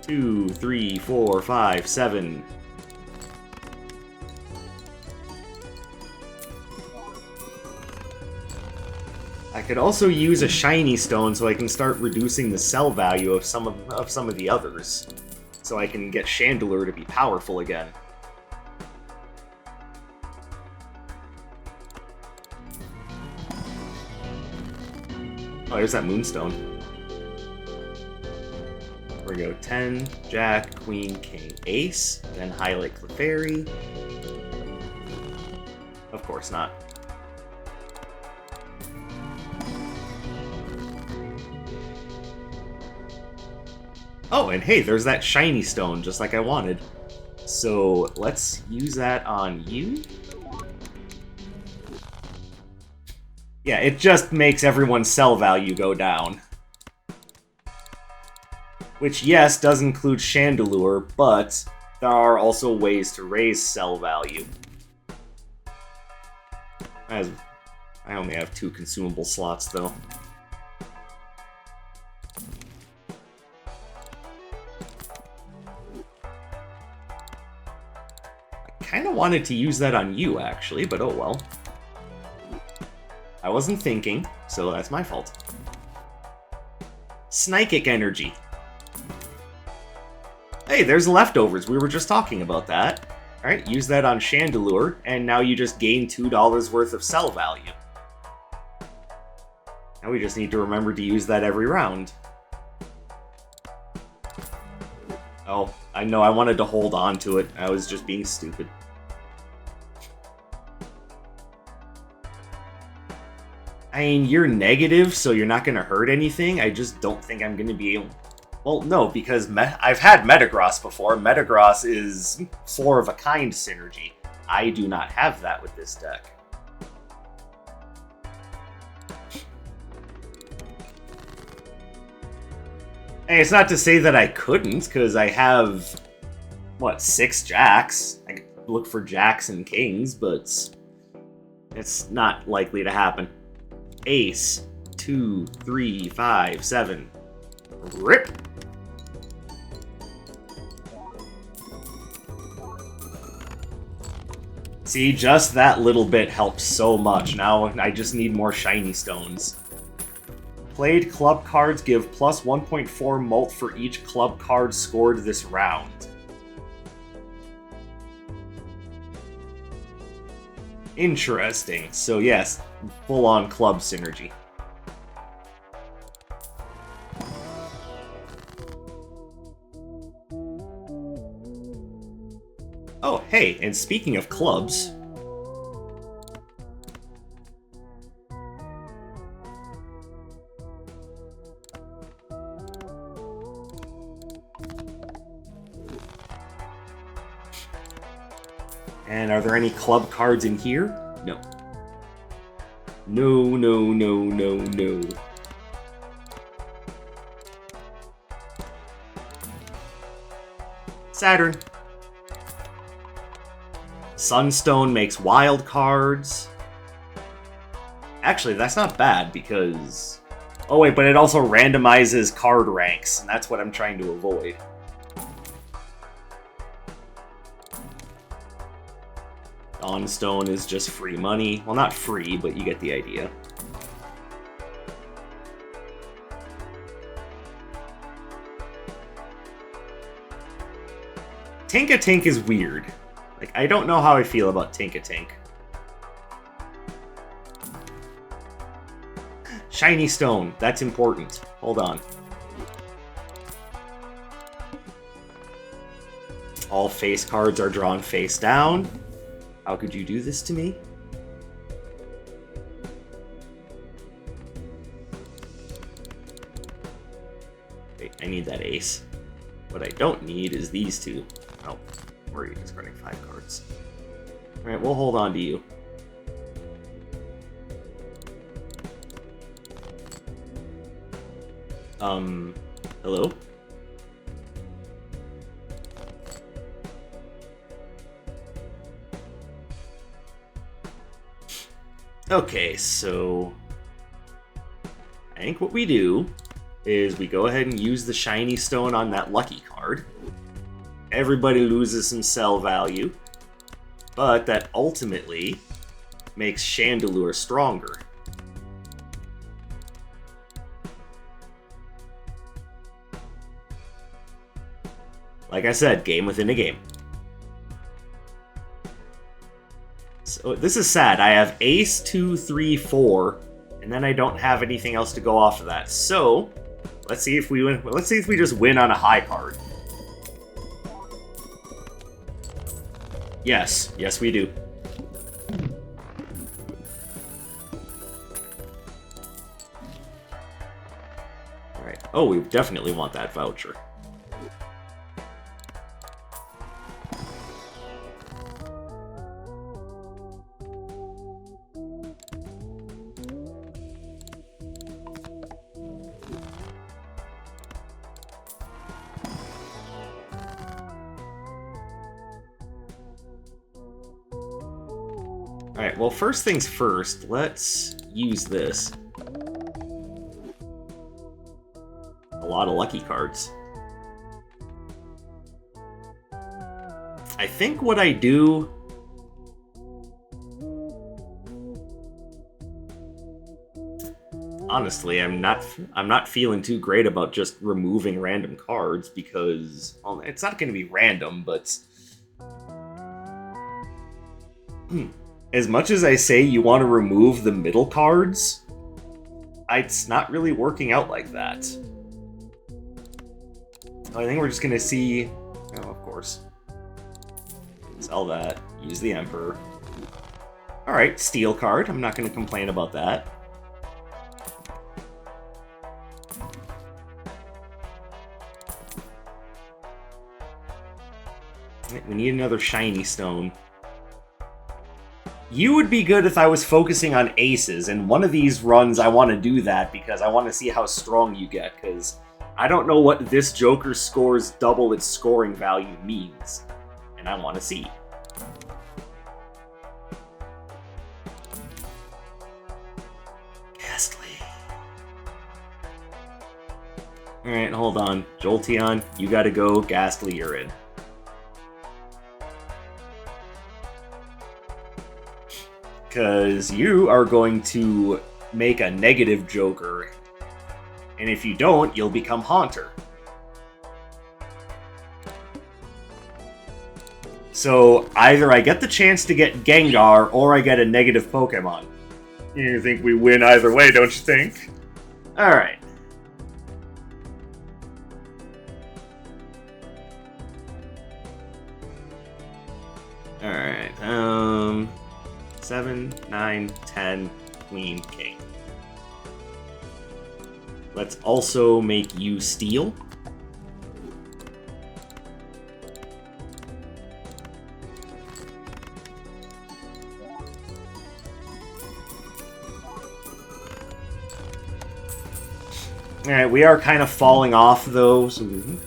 2, 3, 4, 5, 7. I could also use a shiny stone so I can start reducing the sell value of some of the others. So I can get Chandelure to be powerful again. Oh, there's that Moonstone. Here we go. 10, Jack, Queen, King, Ace. Then highlight Clefairy. Of course not. Oh, and hey, there's that shiny stone, just like I wanted. So, let's use that on you. Yeah, it just makes everyone's sell value go down. Which, yes, does include Chandelure, but there are also ways to raise sell value. I only have 2 consumable slots, though. Kinda wanted to use that on you, actually, but oh well. I wasn't thinking, so that's my fault. Psychic Energy. Hey, there's leftovers. We were just talking about that. Alright, use that on Chandelure, and now you just gain $2 worth of sell value. Now we just need to remember to use that every round. Oh, I know, I wanted to hold on to it. I was just being stupid. I mean, you're negative, so you're not going to hurt anything. I just don't think I'm going to be able... Well, no, because I've had Metagross before. Metagross is 4 of a kind synergy. I do not have that with this deck. And it's not to say that I couldn't, because I have, what, 6 Jacks? I could look for Jacks and Kings, but it's not likely to happen. Ace, 2, 3, 5, 7. Rip! See, just that little bit helps so much. Now I just need more shiny stones. Played club cards give plus 1.4 mult for each club card scored this round. Interesting. So yes, full-on club synergy. Oh, hey, and speaking of clubs... And are there any club cards in here? No. No, no, no, no, no. Saturn. Sunstone makes wild cards. Actually, that's not bad because... Oh wait, but it also randomizes card ranks, and that's what I'm trying to avoid. Dawnstone is just free money. Well, not free, but you get the idea. Tink-a-Tink is weird. Like, I don't know how I feel about Tink-a-Tink. Shiny stone. That's important. Hold on. All face cards are drawn face down. How could you do this to me? Wait, I need that ace. What I don't need is these two. Oh, we're discarding 5 cards. Alright, we'll hold on to you. Hello? Okay, so I think what we do is we go ahead and use the shiny stone on that lucky card. Everybody loses some sell value, but that ultimately makes Chandelure stronger. Like I said, game within a game. So this is sad. I have ace, 2, 3, 4, and then I don't have anything else to go off of that. So let's see if we win. Let's see if we just win on a high card. Yes, yes we do. All right. Oh, we definitely want that voucher. Alright, well, first things first, let's use this. A lot of lucky cards. I think what I do... Honestly, I'm not feeling too great about just removing random cards because, well, it's not going to be random, but... As much as I say you want to remove the middle cards, it's not really working out like that. I think we're just going to see... Oh, of course. Sell that. Use the Emperor. Alright, steel card. I'm not going to complain about that. We need another shiny stone. You would be good if I was focusing on aces, and one of these runs I want to do that because I want to see how strong you get, because I don't know what this Joker scores double its scoring value means, and I want to see. Ghastly. Alright, hold on. Jolteon, you gotta go. Ghastly, you're in. Because you are going to make a negative Joker, and if you don't, you'll become Haunter. So either I get the chance to get Gengar, or I get a negative Pokemon. You think we win either way, don't you think? Alright. Alright, 7, 9, 10, Queen, King. Let's also make you Steel. Alright, we are kind of falling off though, so we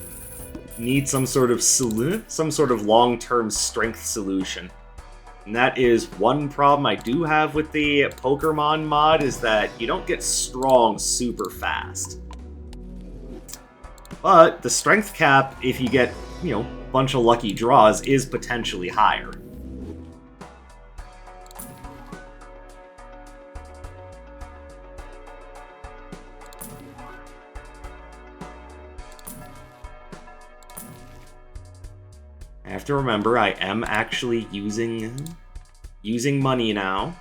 need some sort of long-term strength solution. And that is one problem I do have with the Pokermon mod, is that you don't get strong super fast. But the strength cap, if you get, a bunch of lucky draws, is potentially higher. I have to remember, I am actually using money now.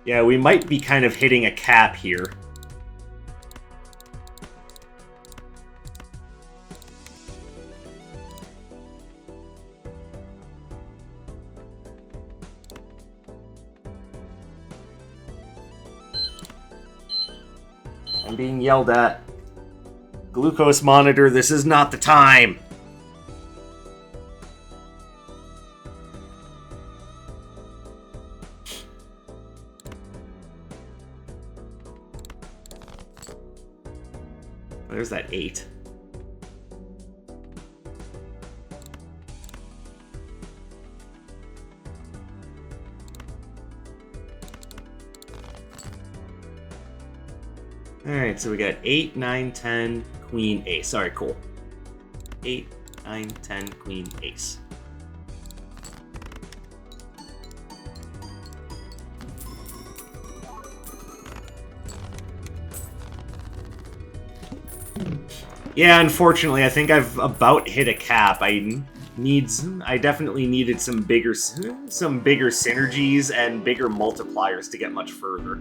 Yeah, we might be kind of hitting a cap here. I'm being yelled at. Glucose monitor, this is not the time! There's that 8. Alright, so we got 8, 9, 10, queen, ace. Alright, cool. 8, 9, 10, queen, ace. Yeah, unfortunately, I think I've about hit a cap. I definitely needed some bigger synergies and bigger multipliers to get much further.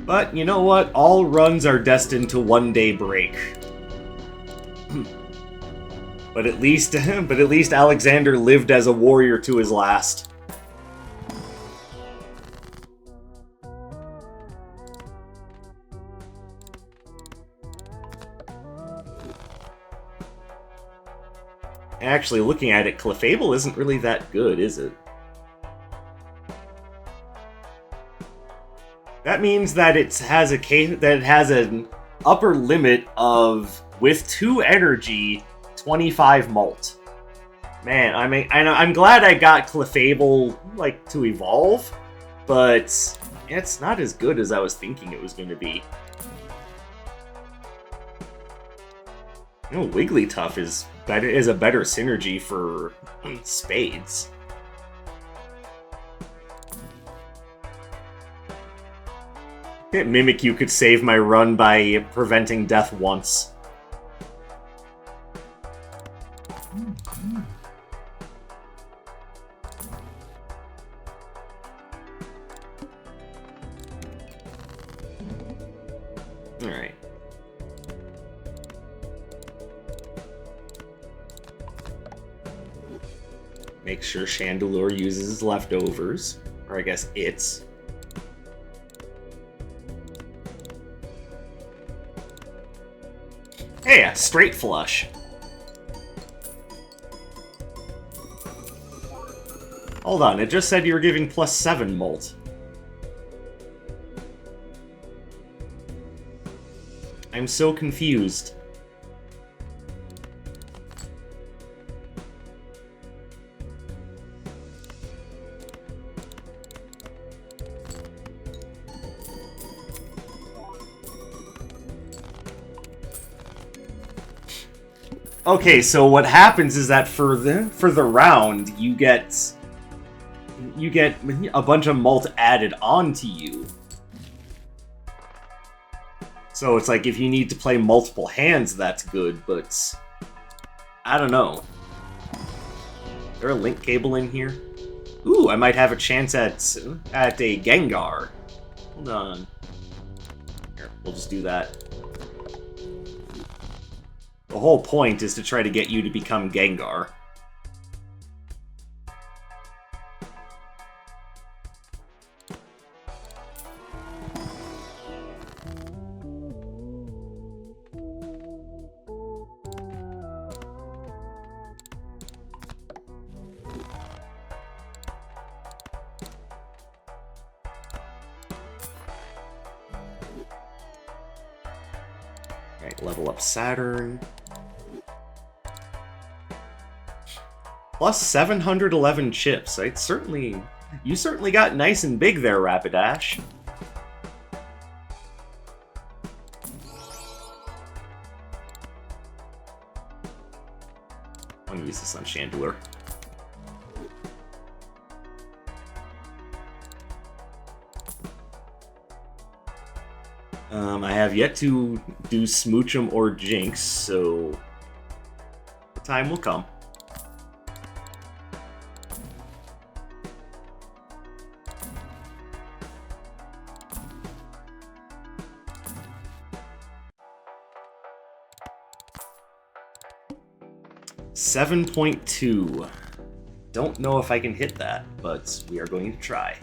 But you know what? All runs are destined to one day break. But at least Alexander lived as a warrior to his last. Actually, looking at it, Clefable isn't really that good, is it? That means that it has an upper limit of, with 2 energy, 25 mult. Man, I'm glad I got Clefable to evolve, but it's not as good as I was thinking it was going to be. Wigglytuff is a better synergy for spades. Mimikyu could save my run by preventing death once. Alright. Make sure Chandelure uses his leftovers. Or I guess it's. Hey, a straight flush. Hold on, it just said you were giving +7 molt. I'm so confused. Okay, so what happens is that for the round, you get a bunch of mult added onto you. So it's like if you need to play multiple hands, that's good, but I don't know. Is there a link cable in here? Ooh, I might have a chance at a Gengar. Hold on. Here, we'll just do that. The whole point is to try to get you to become Gengar. Level up Saturn. Plus 711 chips. You certainly got nice and big there, Rapidash. I'm gonna use this on Chandelure. I have yet to do Smoochum or Jinx, so the time will come. $7.2. Don't know if I can hit that, but we are going to try.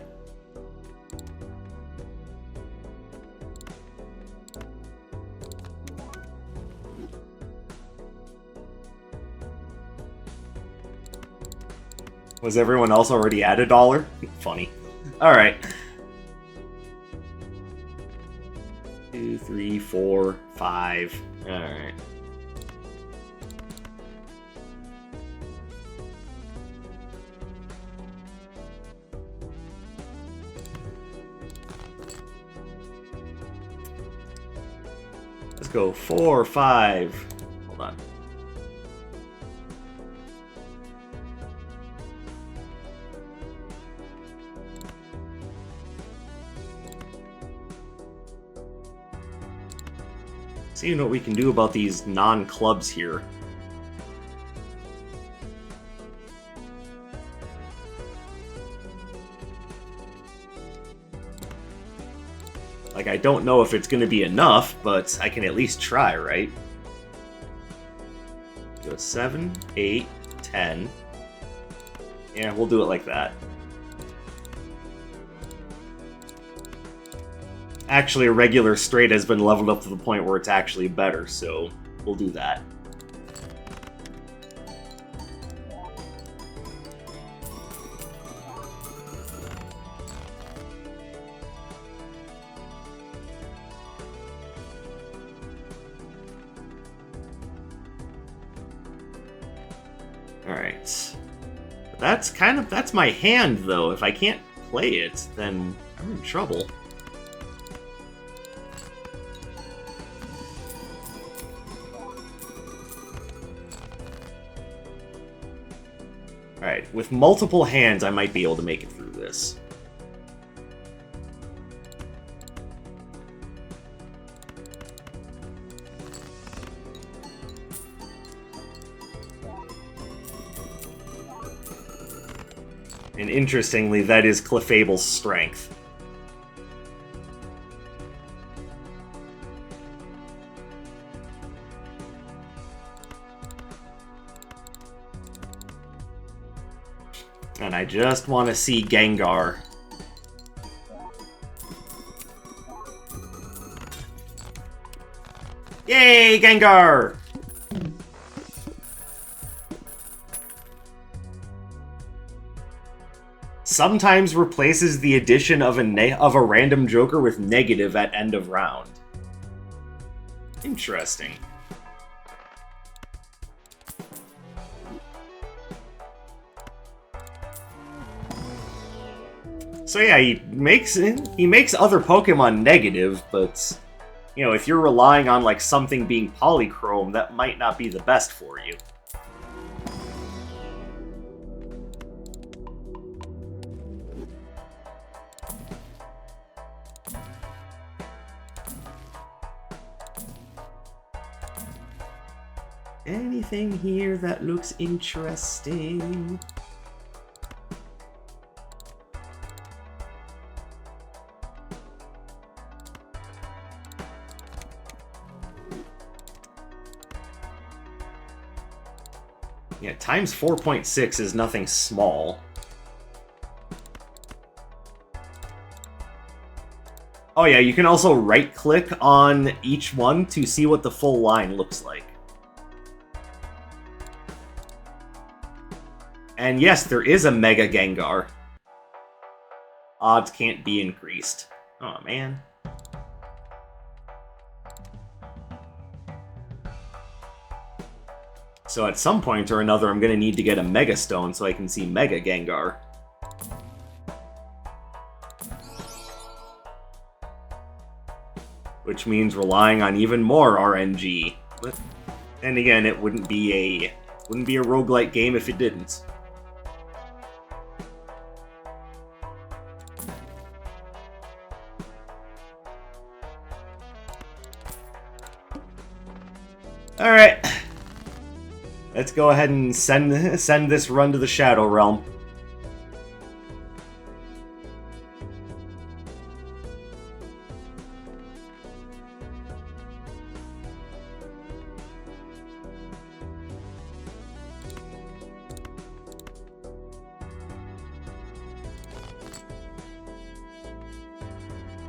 Was everyone else already at $1? Funny. Alright. 2, 3, 4, 5. Alright. Let's go 4, 5. Hold on. See what we can do about these non-clubs here. Like, I don't know if it's going to be enough, but I can at least try, right? Go 7, 8, 10. Yeah, we'll do it like that. Actually, a regular straight has been leveled up to the point where it's actually better, so we'll do that. Alright. That's my hand, though. If I can't play it, then I'm in trouble. Alright, with multiple hands, I might be able to make it through this. And interestingly, that is Clefable's strength. And I just want to see Gengar. Yay, Gengar! Sometimes replaces the addition of a random joker with negative at end of round. Interesting. So yeah, he makes other Pokemon negative, but you know, if you're relying on like something being polychrome, that might not be the best for you. Anything here that looks interesting? Yeah, times 4.6 is nothing small. Oh yeah, you can also right-click on each one to see what the full line looks like. And yes, there is a Mega Gengar. Odds can't be increased. Oh, man. So at some point or another, I'm going to need to get a Mega Stone so I can see Mega Gengar. Which means relying on even more RNG. And again, it wouldn't be a roguelike game if it didn't. Alright. Let's go ahead and send this run to the Shadow Realm.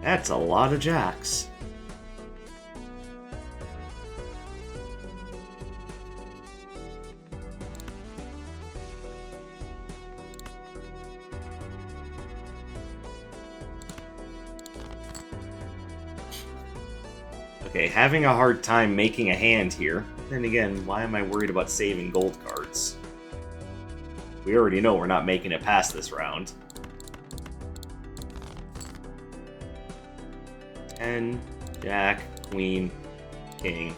That's a lot of jacks. Okay, having a hard time making a hand here. Then again, why am I worried about saving gold cards? We already know we're not making it past this round. 10, Jack, Queen, King,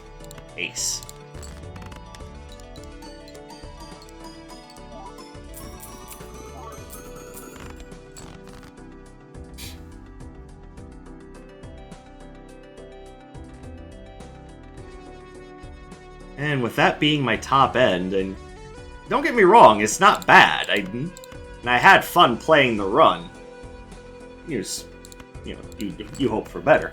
Ace. And with that being my top end, and don't get me wrong, it's not bad. And I had fun playing the run. You hope for better.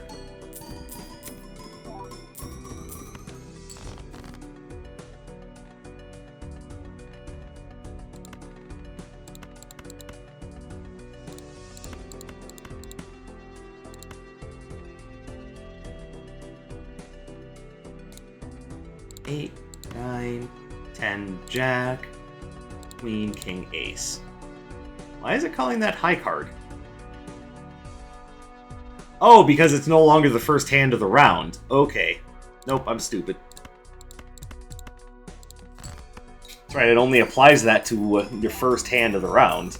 Eight, 9, 10, Jack, Queen, King, Ace. Why is it calling that high card? Oh, because it's no longer the first hand of the round. Okay. Nope, I'm stupid. That's right, it only applies that to your first hand of the round.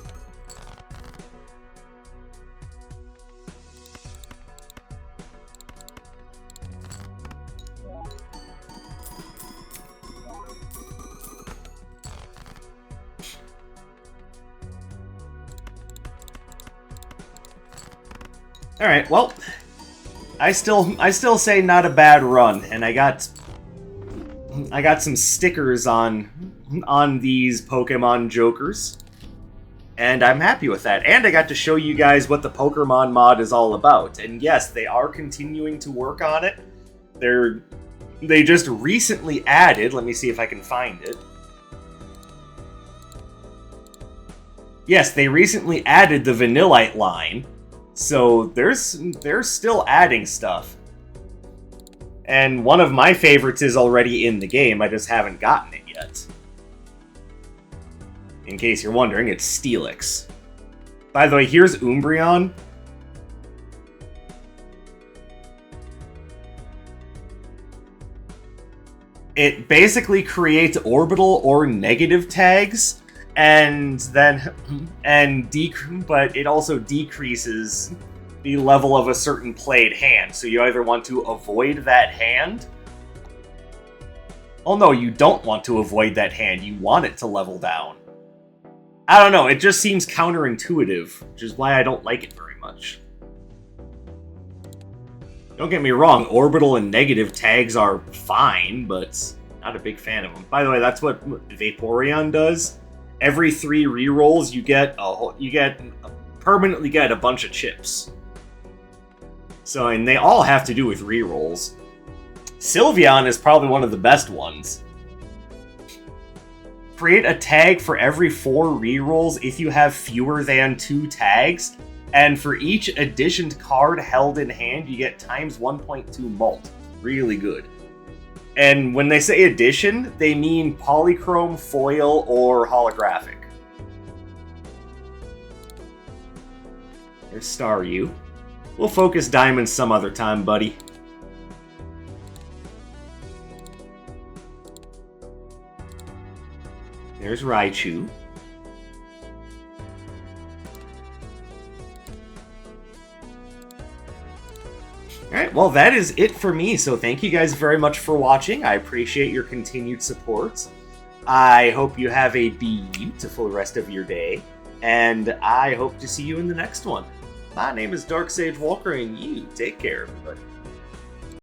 Alright, well, I still say not a bad run, and I got some stickers on these Pokemon Jokers, and I'm happy with that. And I got to show you guys what the Pokermon mod is all about. And yes, they are continuing to work on it. They just recently added, let me see if I can find it. Yes, they recently added the Vanillite line. So they're still adding stuff. And one of my favorites is already in the game, I just haven't gotten it yet. In case you're wondering, it's Steelix. By the way, here's Umbreon. It basically creates orbital or negative tags. But it also decreases the level of a certain played hand. So you either want to avoid that hand. Oh no, you don't want to avoid that hand. You want it to level down. I don't know, it just seems counterintuitive, which is why I don't like it very much. Don't get me wrong, orbital and negative tags are fine, but not a big fan of them. By the way, that's what Vaporeon does. Every 3 rerolls, you permanently get a bunch of chips. So, and they all have to do with rerolls. Sylveon is probably one of the best ones. Create a tag for every 4 rerolls if you have fewer than 2 tags, and for each additioned card held in hand, you get times 1.2 mult. Really good. And when they say addition, they mean polychrome, foil, or holographic. There's Staryu. We'll focus Diamond some other time, buddy. There's Raichu. Alright, well that is it for me, so thank you guys very much for watching. I appreciate your continued support. I hope you have a beautiful rest of your day, and I hope to see you in the next one. My name is Dark Sage Walker, and you take care, everybody.